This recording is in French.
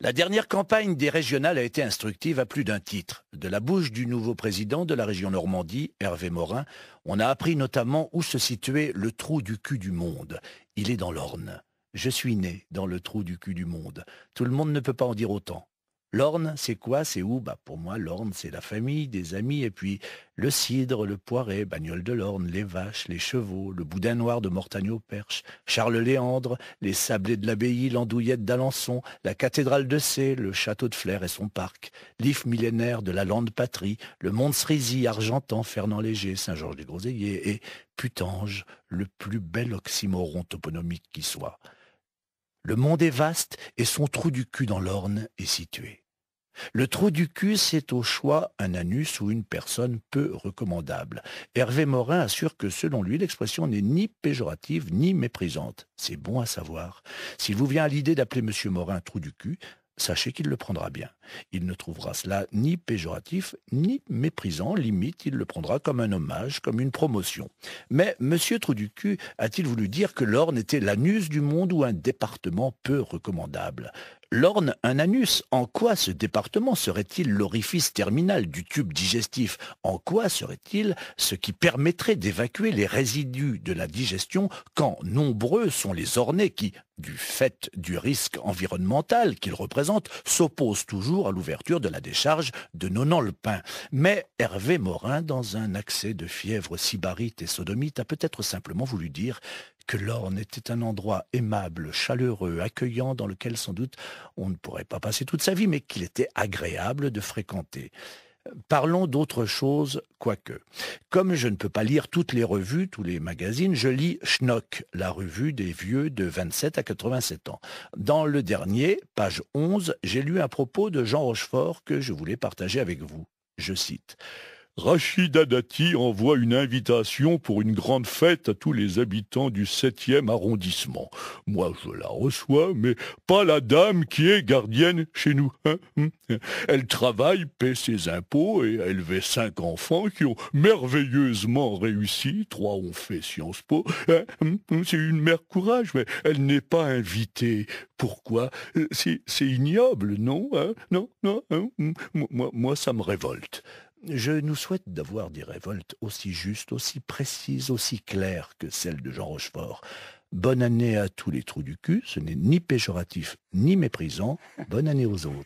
La dernière campagne des régionales a été instructive à plus d'un titre. De la bouche du nouveau président de la région Normandie, Hervé Morin, on a appris notamment où se situait le trou du cul du monde. Il est dans l'Orne. Je suis né dans le trou du cul du monde. Tout le monde ne peut pas en dire autant. L'Orne, c'est quoi? C'est où? Pour moi, l'Orne, c'est la famille, des amis, et puis le cidre, le poiré, Bagnoles de l'Orne, les vaches, les chevaux, le boudin noir de Mortagne-au-Perche, Charles Léandre, les sablés de l'Abbaye, l'Andouillette d'Alençon, la cathédrale de Sées, le château de Flers et son parc, l'if millénaire de la Lande-Patrie, le Mont Cerisy, Argentan, Fernand-Léger, Saint-Georges-des-Groseilliers et Putange, le plus bel oxymoron toponymique qui soit. Le monde est vaste et son trou du cul dans l'Orne est situé. Le trou du cul, c'est au choix un anus ou une personne peu recommandable. Hervé Morin assure que selon lui, l'expression n'est ni péjorative ni méprisante. C'est bon à savoir. S'il vous vient à l'idée d'appeler M. Morin trou du cul, sachez qu'il le prendra bien. Il ne trouvera cela ni péjoratif ni méprisant, limite, il le prendra comme un hommage, comme une promotion. Mais M. Trou du cul a-t-il voulu dire que l'Orne était l'anus du monde ou un département peu recommandable? L'Orne, un anus, en quoi ce département serait-il l'orifice terminal du tube digestif? En quoi serait-il ce qui permettrait d'évacuer les résidus de la digestion quand nombreux sont les ornais qui, du fait du risque environnemental qu'ils représentent, s'opposent toujours à l'ouverture de la décharge de Nonan-le-Pin. Mais Hervé Morin, dans un accès de fièvre sybarite et sodomite, a peut-être simplement voulu dire que l'Orne était un endroit aimable, chaleureux, accueillant, dans lequel sans doute on ne pourrait pas passer toute sa vie, mais qu'il était agréable de fréquenter. Parlons d'autre chose, quoique. Comme je ne peux pas lire toutes les revues, tous les magazines, je lis Schnock, la revue des vieux de 27 à 87 ans. Dans le dernier, page 11, j'ai lu un propos de Jean Rochefort que je voulais partager avec vous. Je cite. Rachida Dati envoie une invitation pour une grande fête à tous les habitants du 7e arrondissement. Moi, je la reçois, mais pas la dame qui est gardienne chez nous. Elle travaille, paie ses impôts et a élevé 5 enfants qui ont merveilleusement réussi. 3 ont fait Sciences Po. C'est une mère courage, mais elle n'est pas invitée. Pourquoi? C'est ignoble, non? Non, non. Moi, ça me révolte. Je nous souhaite d'avoir des révoltes aussi justes, aussi précises, aussi claires que celles de Jean Rochefort. Bonne année à tous les trous du cul, ce n'est ni péjoratif ni méprisant. Bonne année aux autres.